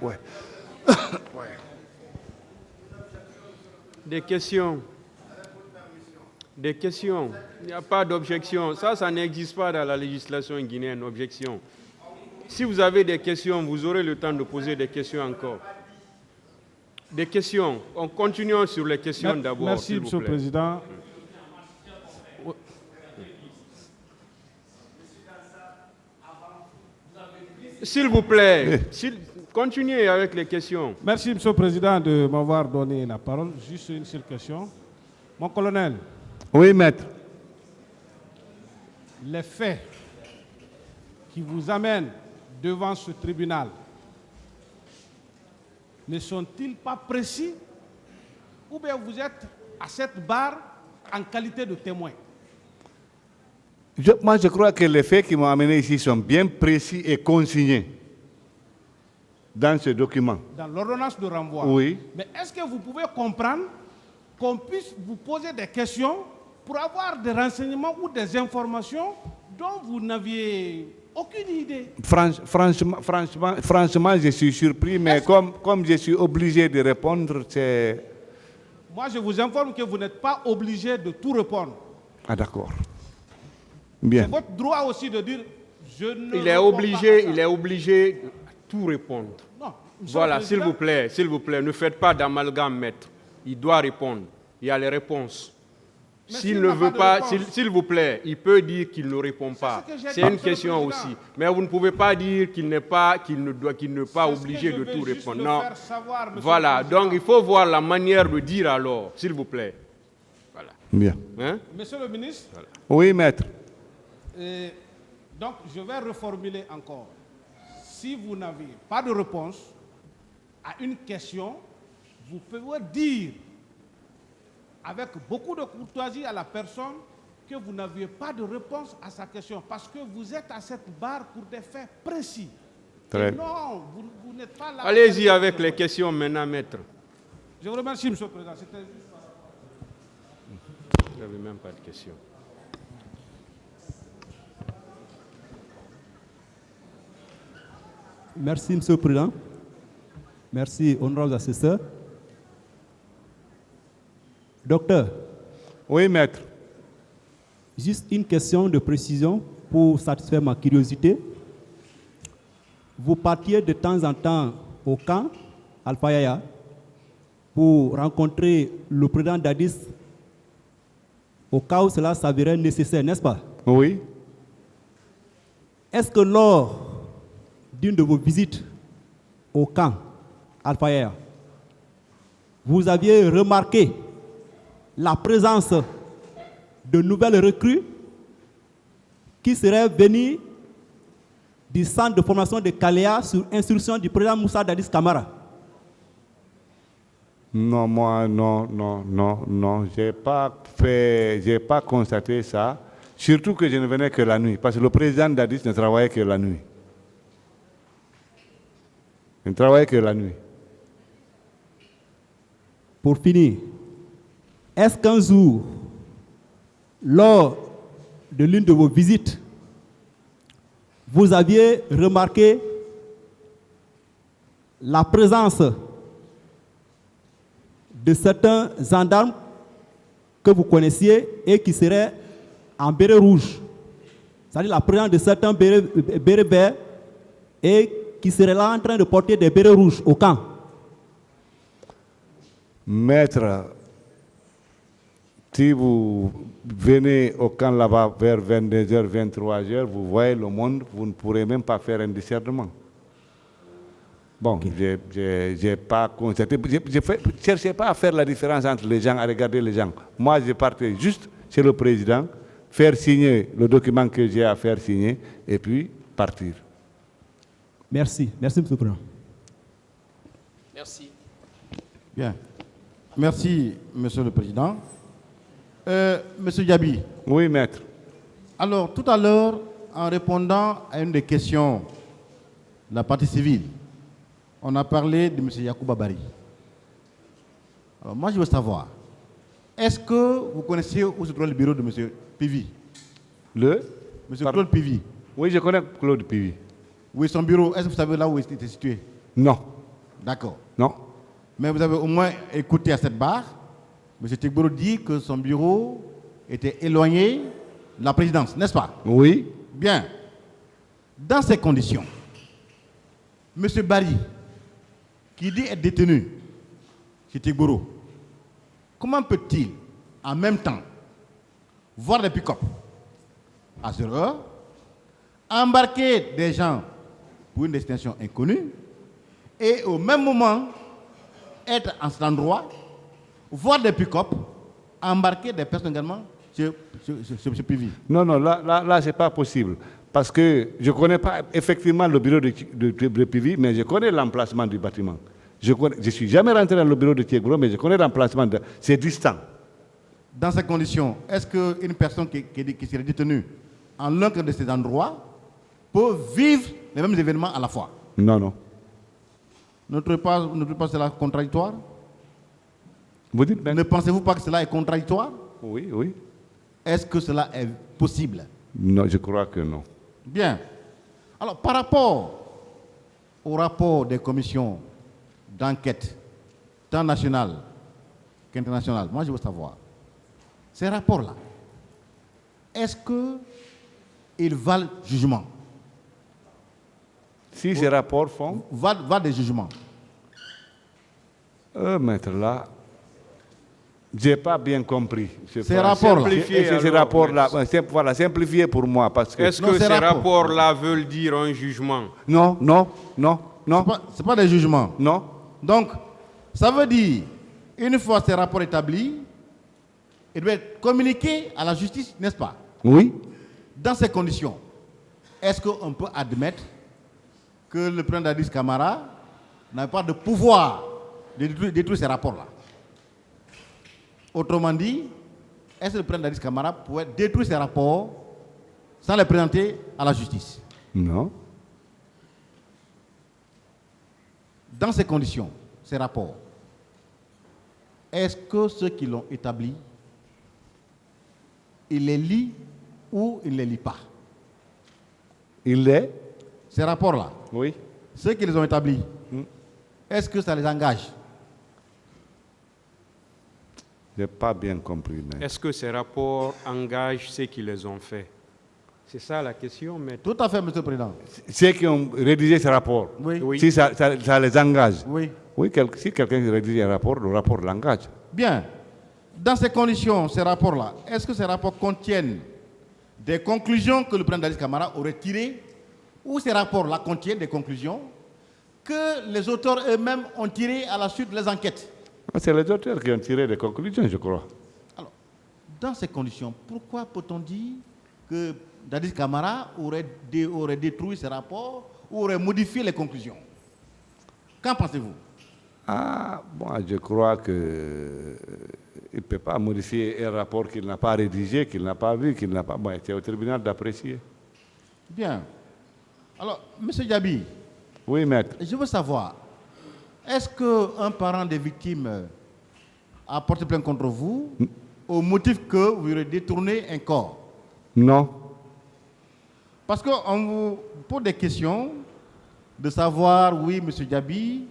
Ouais. Des questions. Des questions. Il n'y a pas d'objection. Ça n'existe pas dans la législation guinéenne, objection. Si vous avez des questions, vous aurez le temps de poser des questions encore. Des questions. On continue sur les questions d'abord. Merci, Monsieur le Président. S'il vous plaît, continuez avec les questions. Merci, Monsieur le Président, de m'avoir donné la parole. Juste une seule question. Mon colonel. Oui, maître. Les faits qui vous amènent devant ce tribunal ne sont-ils pas précis ou bien vous êtes à cette barre en qualité de témoin? Moi, je crois que les faits qui m'ont amené ici sont bien précis et consignés dans ce document. Dans l'ordonnance de renvoi. Oui. Mais est-ce que vous pouvez comprendre qu'on puisse vous poser des questions pour avoir des renseignements ou des informations dont vous n'aviez aucune idée? Franchement, je suis surpris, mais comme je suis obligé de répondre, c'est... Moi, je vous informe que vous n'êtes pas obligé de tout répondre. Ah, d'accord. Bien. C'est votre droit aussi de dire je ne. Il est obligé de tout répondre. Non, voilà, s'il vous plaît, ne faites pas d'amalgame, maître. Il doit répondre. Il y a les réponses. S'il ne veut pas, s'il vous plaît, il peut dire qu'il ne répond pas. C'est une question aussi. Mais vous ne pouvez pas dire qu'il n'est pas obligé de tout répondre. Non. Voilà. Donc il faut voir la manière de dire alors, s'il vous plaît. Voilà. Bien. Hein? Monsieur le ministre. Voilà. Oui, maître. Donc je vais reformuler encore. Si vous n'avez pas de réponse à une question, vous pouvez dire avec beaucoup de courtoisie à la personne que vous n'aviez pas de réponse à sa question parce que vous êtes à cette barre pour des faits précis. Très bien. Non, vous n'êtes pas là. Allez-y avec les questions maintenant, maître. Je vous remercie, Monsieur le Président. Vous n'avez même pas de questions. Merci, Monsieur le Président. Merci, honorable assesseur. Docteur. Oui, maître. Juste une question de précision pour satisfaire ma curiosité. Vous partiez de temps en temps au camp Alpha Yaya pour rencontrer le président d'Addis au cas où cela s'avérait nécessaire, n'est-ce pas? Oui. Est-ce que lors d'une de vos visites au camp Alpha Yaya, vous aviez remarqué la présence de nouvelles recrues qui seraient venues du centre de formation de Kalea sur instruction du président Moussa Dadis Camara? Non, moi, non. J'ai pas constaté ça. Surtout que je ne venais que la nuit, parce que le président Dadis ne travaillait que la nuit. Il ne travaillait que la nuit. Pour finir, est-ce qu'un jour, lors de l'une de vos visites, vous aviez remarqué la présence de certains gendarmes que vous connaissiez et qui seraient en béret rouge? C'est-à-dire la présence de certains bérets verts et qui seraient là en train de porter des bérets rouges au camp? Maître, si vous venez au camp là-bas vers 22h, 23h, vous voyez le monde, vous ne pourrez même pas faire un discernement. Bon, okay. Je n'ai pas constaté. Je ne cherchais pas à faire la différence entre les gens, à regarder les gens. Moi, je partais juste chez le président, faire signer le document que j'ai à faire signer, et puis partir. Merci. Merci, M. le Président. Merci. Bien. Merci, Monsieur le Président. Monsieur Diaby. Oui, maître. Alors, tout à l'heure, en répondant à une des questions de la partie civile, on a parlé de M. Yacouba Bari. Alors, moi, je veux savoir, est-ce que vous connaissez où se trouve le bureau de M. Pivi? M. Claude Pivi. Oui, je connais Claude Pivi. Où est son bureau? Est-ce que vous savez là où il était situé? Non. D'accord. Non. Mais vous avez au moins écouté à cette barre, M. Tegboro dit que son bureau était éloigné de la présidence, n'est-ce pas? Oui. Bien. Dans ces conditions, M. Barry, qui dit être détenu chez Tegboro, comment peut-il, en même temps, voir des pick-up à 0 heure, embarquer des gens pour une destination inconnue, et au même moment, être en cet endroit, voir des pick-up, embarquer des personnes également chez M. Pivi? Non, non, là c'est pas possible. Parce que je ne connais pas effectivement le bureau de Pivi, mais je connais l'emplacement du bâtiment. Je ne suis jamais rentré dans le bureau de Tegboro, mais je connais l'emplacement. C'est distant. Dans ces conditions, est-ce qu'une personne qui serait détenue en l'un de ces endroits peut vivre les mêmes événements à la fois? Non, non. Ne trouvez pas cela contradictoire? Vous dites même? Ne pensez-vous pas que cela est contradictoire? Oui, oui. Est-ce que cela est possible? Non, je crois que non. Bien. Alors, par rapport au rapport des commissions d'enquête, tant nationales qu'internationales, moi je veux savoir, ces rapports-là, est-ce qu'ils valent jugement? Si ces rapports font... Valent des jugements. Maître, là, je n'ai pas bien compris. Ces rapports-là. Ces rapports-là, voilà, simplifié pour moi. Est-ce que ces rapports-là veulent dire un jugement? Non, non, non, non. Ce n'est pas des jugements. Non. Donc, ça veut dire, une fois ces rapports établis, ils doivent être communiqués à la justice, n'est-ce pas? Oui. Dans ces conditions, est-ce qu'on peut admettre que le président Dadis Camara n'a pas de pouvoir de détruire ces rapports-là? Autrement dit, est-ce que le président Dadis Camara pourrait détruire ces rapports sans les présenter à la justice? Non. Dans ces conditions, ces rapports, est-ce que ceux qui l'ont établi, ils les lisent ou ils ne les lisent pas? Ces rapports-là, oui. Ceux qui les ont établis, est-ce que ça les engage? Je n'ai pas bien compris. Mais... Est-ce que ces rapports engagent ceux qui les ont faits? C'est ça la question, mais... Tout à fait, Monsieur le Président. Ceux qui ont rédigé ces rapports, Oui. Oui. si ça les engage. Oui. Oui, si quelqu'un rédige un rapport, le rapport l'engage. Bien. Dans ces conditions, ces rapports-là, est-ce que ces rapports contiennent des conclusions que le président Dadis Camara aurait tirées, ou ces rapports-là contiennent des conclusions que les auteurs eux-mêmes ont tirées à la suite de les enquêtes? C'est les auteurs qui ont tiré des conclusions, je crois. Alors, dans ces conditions, pourquoi peut-on dire que Dadis Camara aurait détruit ces rapports ou aurait modifié les conclusions? Qu'en pensez-vous? Ah, bon, je crois qu'il ne peut pas modifier un rapport qu'il n'a pas rédigé, qu'il n'a pas vu, qu'il n'a pas... Bon, c'est au tribunal d'apprécier. Bien. Alors, M. Diaby, oui, maître. je veux savoir, est-ce qu'un parent des victimes a porté plainte contre vous au motif que vous aurez détourné un corps? Non. Parce qu'on vous pose des questions de savoir, oui, M. Diaby,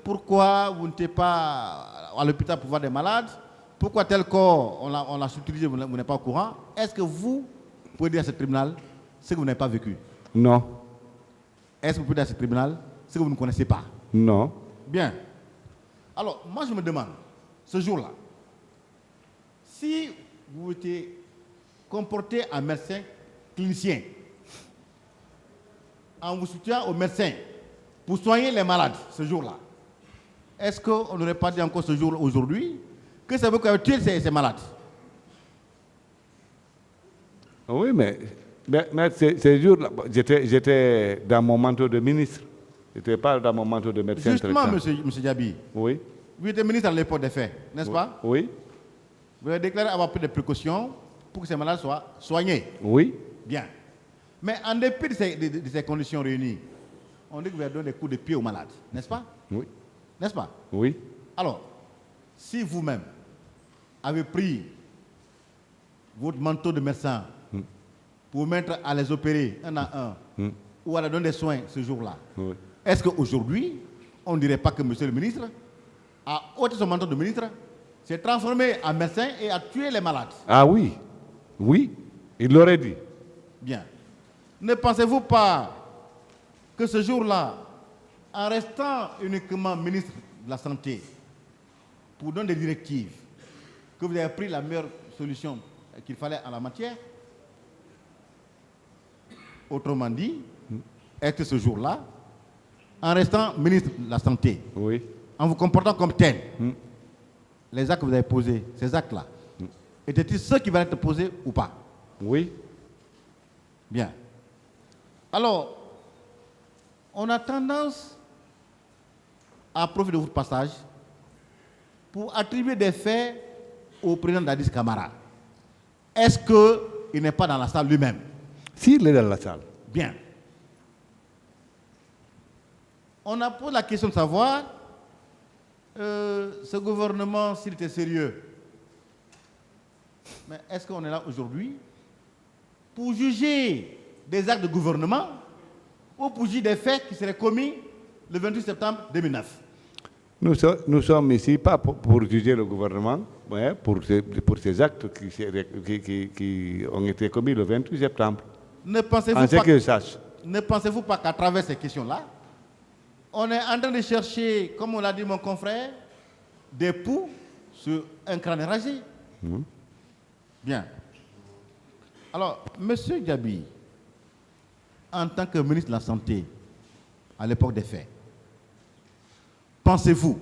pourquoi vous n'étiez pas à l'hôpital pour voir des malades? Pourquoi tel corps, on l'a utilisé, vous n'êtes pas au courant? Est-ce que vous pouvez dire à ce tribunal ce que vous n'avez pas vécu? Non. Est-ce que vous pouvez dire à ce tribunal ce que vous ne connaissez pas? Non. Bien. Alors, moi je me demande, ce jour-là, si vous étiez comporté en médecin clinicien, en vous soutiennant aux médecins pour soigner les malades ce jour-là, est-ce qu'on n'aurait pas dit encore ce jour aujourd'hui que c'est vous qui avez tué ces malades? Oui, mais ces jours-là, j'étais dans mon manteau de ministre. Je n'étais pas dans mon manteau de médecin. Justement, monsieur Diaby, oui. vous étiez ministre à l'époque des faits, n'est-ce pas? Oui. Vous avez déclaré avoir pris des précautions pour que ces malades soient soignés. Oui. Bien. Mais en dépit de ces conditions réunies, on dit que vous avez donné des coups de pied aux malades, n'est-ce pas? Oui. N'est-ce pas? Oui. Alors, si vous-même avez pris votre manteau de médecin pour mettre à les opérer un à un, ou à la donne des soins ce jour-là, Oui. est-ce qu'aujourd'hui, on ne dirait pas que monsieur le ministre a ôté son manteau de ministre, s'est transformé en médecin et a tué les malades? Ah oui, oui, il l'aurait dit. Bien. Ne pensez-vous pas que ce jour-là, en restant uniquement ministre de la Santé, pour donner des directives, que vous avez pris la meilleure solution qu'il fallait en la matière? Autrement dit, est-ce que ce jour-là, en restant ministre de la Santé, Oui. en vous comportant comme tel, les actes que vous avez posés, ces actes-là, étaient-ils ceux qui vont être posés ou pas? Oui. Bien. Alors, on a tendance à profiter de votre passage pour attribuer des faits au président Dadis Camara. Est-ce qu'il n'est pas dans la salle lui-même? S'il est dans la salle. Bien. On a posé la question de savoir ce gouvernement, s'il était sérieux. Mais est-ce qu'on est là aujourd'hui pour juger des actes de gouvernement ou pour juger des faits qui seraient commis le 28 septembre 2009? Nous sommes ici pas pour juger le gouvernement, mais pour ces actes qui ont été commis le 28 septembre. Ne En ce que je sache. pensez-vous pas qu'à travers ces questions-là, on est en train de chercher, comme on l'a dit mon confrère, des poux sur un crâne rasé? Bien. Alors, M. Diaby, en tant que ministre de la Santé, à l'époque des faits, pensez-vous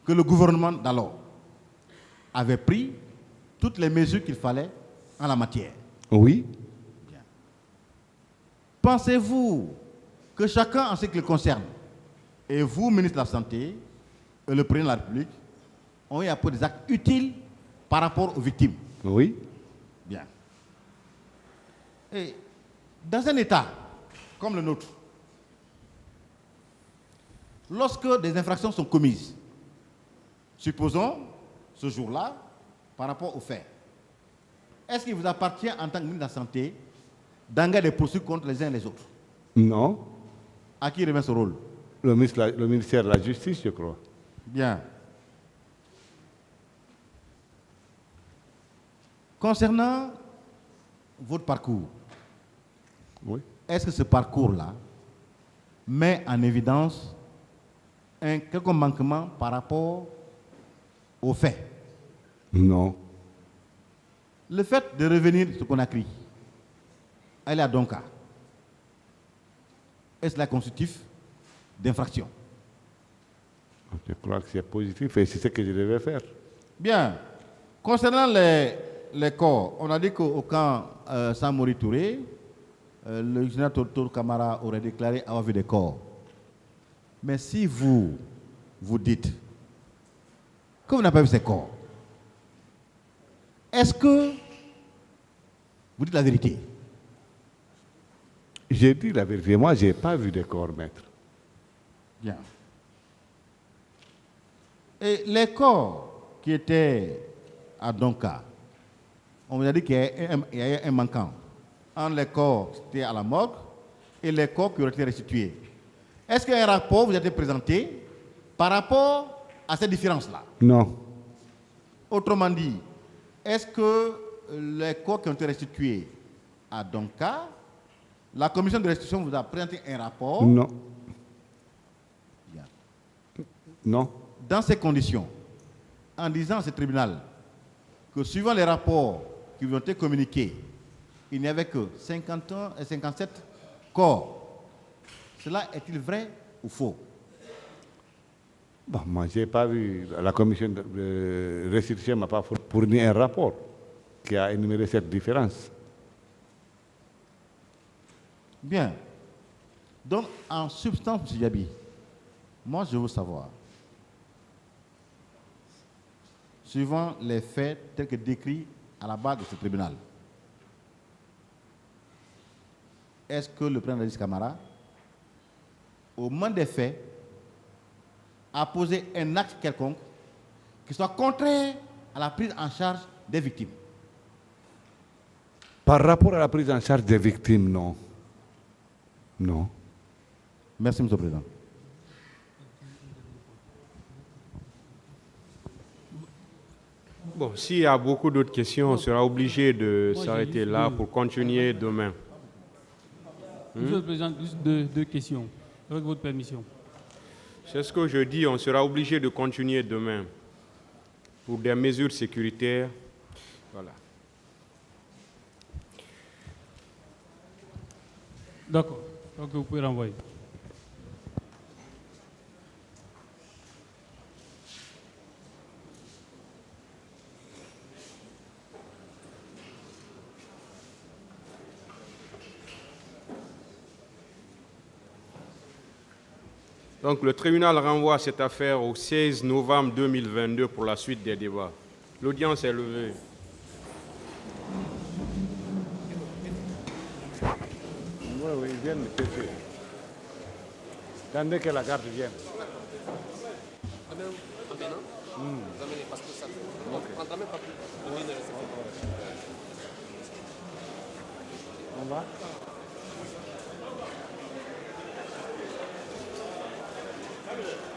que le gouvernement d'alors avait pris toutes les mesures qu'il fallait en la matière? Oui. Bien. Pensez-vous que chacun en ce qui le concerne, et vous, ministre de la Santé, et le président de la République, ont eu à poser des actes utiles par rapport aux victimes? Oui. Bien. Et dans un État comme le nôtre, lorsque des infractions sont commises, supposons ce jour-là, par rapport aux faits, est-ce qu'il vous appartient en tant que ministre de la Santé d'engager des poursuites contre les uns et les autres? Non. À qui revient ce rôle? Le ministère de la Justice, je crois. Bien. Concernant votre parcours, Oui. est-ce que ce parcours-là met en évidence un quelconque manquement par rapport aux faits? Non. Le fait de revenir sur Conakry, aller à Donka, est-ce là constitutif d'infraction? Je crois que c'est positif et c'est ce que je devais faire. Bien. Concernant les corps, on a dit qu'au camp Samori Touré, le général Tortor Camara aurait déclaré avoir vu des corps. Mais si vous dites que vous n'avez pas vu ces corps, est-ce que vous dites la vérité? J'ai dit la vérité. Moi, je n'ai pas vu de corps, maître. Bien. Et les corps qui étaient à Donka, on vous a dit qu'il y a un manquant entre les corps qui étaient à la morgue et les corps qui auraient été restitués. Est-ce qu'un rapport vous a été présenté par rapport à cette différence-là? Non. Autrement dit, est-ce que les corps qui ont été restitués à Donka, la commission de restitution vous a présenté un rapport? Non. Bien. Non. Dans ces conditions, en disant à ce tribunal que suivant les rapports qui vous ont été communiqués, il n'y avait que 51 et 57 corps, cela est-il vrai ou faux? Bon, moi, je n'ai pas vu. La commission de restitution ne m'a pas fourni un rapport qui a énuméré cette différence. Bien. Donc, en substance, M. Diaby, moi, je veux savoir, suivant les faits tels que décrits à la base de ce tribunal, est-ce que le président Dadis Camara, au moment des faits, a posé un acte quelconque qui soit contraire à la prise en charge des victimes? Par rapport à la prise en charge des victimes, non. Non. Merci, Monsieur le Président. Bon, s'il y a beaucoup d'autres questions, on sera obligé de s'arrêter là pour continuer demain. Monsieur le Président, juste deux questions, avec votre permission. C'est ce que je dis, on sera obligé de continuer demain pour des mesures sécuritaires. Voilà. D'accord, donc vous pouvez renvoyer. Donc le tribunal renvoie cette affaire au 16 novembre 2022 pour la suite des débats. L'audience est levée. Oui, oui, ils viennent de tester. Attendez que la garde vienne. Parce que ça ne prendra même pas plus de 1 heure. On va? Allez.